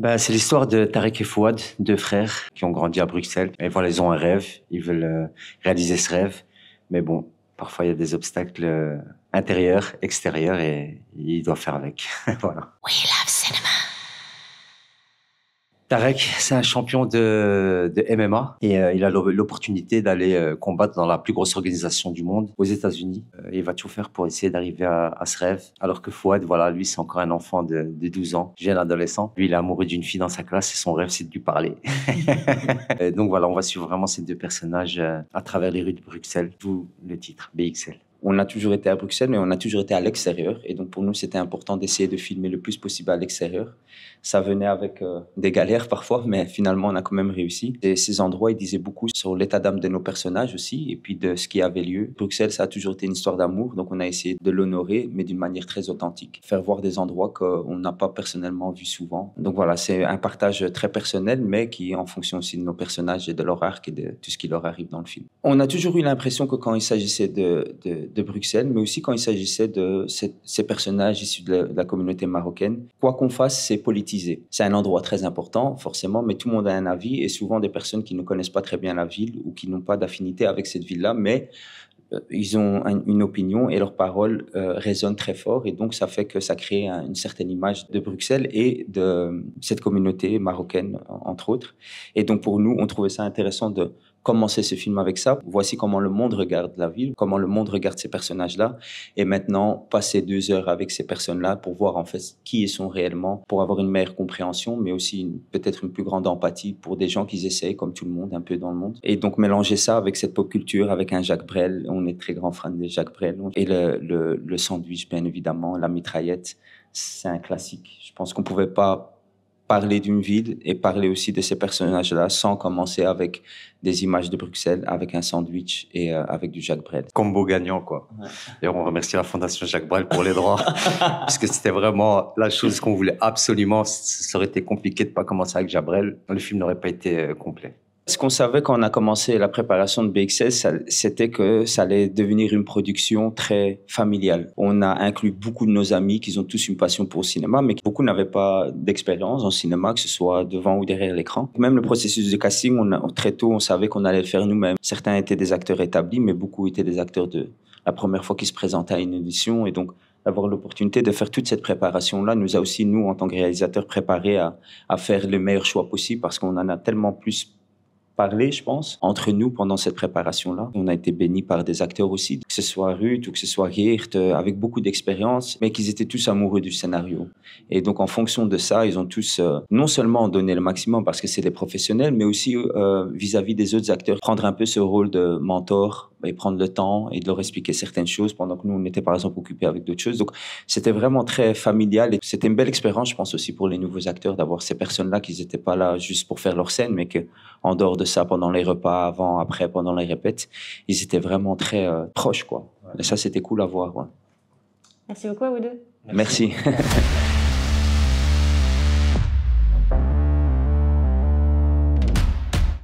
Bah, c'est l'histoire de Tarek et Fouad, deux frères qui ont grandi à Bruxelles. Et voilà, ils ont un rêve, ils veulent réaliser ce rêve. Mais bon, parfois il y a des obstacles intérieurs, extérieurs et ils doivent faire avec. Voilà. We love cinema. Tarek, c'est un champion de MMA et il a l'opportunité d'aller combattre dans la plus grosse organisation du monde, aux États-Unis. Il va tout faire pour essayer d'arriver à ce rêve. Alors que Fouad, voilà, lui, c'est encore un enfant de 12 ans, jeune adolescent. Lui, il est amoureux d'une fille dans sa classe et son rêve, c'est de lui parler. Donc voilà, on va suivre vraiment ces deux personnages à travers les rues de Bruxelles, d'où le titre BXL. On a toujours été à Bruxelles, mais on a toujours été à l'extérieur. Et donc, pour nous, c'était important d'essayer de filmer le plus possible à l'extérieur. Ça venait avec des galères parfois, mais finalement, on a quand même réussi. Et ces endroits, ils disaient beaucoup sur l'état d'âme de nos personnages aussi, et puis de ce qui avait lieu. Bruxelles, ça a toujours été une histoire d'amour, donc on a essayé de l'honorer, mais d'une manière très authentique. Faire voir des endroits qu'on n'a pas personnellement vus souvent. Donc voilà, c'est un partage très personnel, mais qui est en fonction aussi de nos personnages et de leur arc et de tout ce qui leur arrive dans le film. On a toujours eu l'impression que quand il s'agissait de Bruxelles, mais aussi quand il s'agissait de ces personnages issus de la communauté marocaine, quoi qu'on fasse, c'est politisé. C'est un endroit très important, forcément, mais tout le monde a un avis et souvent des personnes qui ne connaissent pas très bien la ville ou qui n'ont pas d'affinité avec cette ville-là, mais ils ont une opinion et leurs paroles résonnent très fort et donc ça fait que ça crée une certaine image de Bruxelles et de cette communauté marocaine, entre autres. Et donc pour nous, on trouvait ça intéressant de commencer ce film avec ça. Voici comment le monde regarde la ville, comment le monde regarde ces personnages-là. Et maintenant, passer 2 heures avec ces personnes-là pour voir en fait qui ils sont réellement, pour avoir une meilleure compréhension, mais aussi peut-être une plus grande empathie pour des gens qui essayent, comme tout le monde, un peu dans le monde. Et donc mélanger ça avec cette pop culture, avec un Jacques Brel. On est très grand fan de Jacques Brel. Et le sandwich, bien évidemment, la mitraillette, c'est un classique. Je pense qu'on pouvait pas parler d'une ville et parler aussi de ces personnages-là sans commencer avec des images de Bruxelles, avec un sandwich et avec du Jacques Brel. Combo gagnant, quoi. Ouais. Et on remercie la Fondation Jacques Brel pour les droits, parce que c'était vraiment la chose qu'on voulait absolument. Ça aurait été compliqué de pas commencer avec Jacques Brel. Le film n'aurait pas été complet. Ce qu'on savait quand on a commencé la préparation de BXL, c'était que ça allait devenir une production très familiale. On a inclus beaucoup de nos amis qui ont tous une passion pour le cinéma, mais beaucoup n'avaient pas d'expérience en cinéma, que ce soit devant ou derrière l'écran. Même le processus de casting, très tôt, on savait qu'on allait le faire nous-mêmes. Certains étaient des acteurs établis, mais beaucoup étaient des acteurs de la première fois qu'ils se présentaient à une audition. Et donc, d'avoir l'opportunité de faire toute cette préparation-là nous a aussi, nous, en tant que réalisateurs, préparés à faire le meilleur choix possible parce qu'on en a tellement plus parler, je pense, entre nous pendant cette préparation-là. On a été bénis par des acteurs aussi, que ce soit Ruth ou que ce soit Geert, avec beaucoup d'expérience, mais qu'ils étaient tous amoureux du scénario. Et donc, en fonction de ça, ils ont tous non seulement donné le maximum parce que c'est des professionnels, mais aussi vis-à-vis des autres acteurs, prendre un peu ce rôle de mentor et prendre le temps et de leur expliquer certaines choses pendant que nous, on était par exemple occupés avec d'autres choses. Donc, c'était vraiment très familial et c'était une belle expérience, je pense aussi pour les nouveaux acteurs d'avoir ces personnes-là qui n'étaient pas là juste pour faire leur scène, mais que en dehors de ça, pendant les repas, avant, après, pendant les répètes, ils étaient vraiment très proches, quoi. Et ça, c'était cool à voir. Ouais. Merci beaucoup à vous deux. Merci.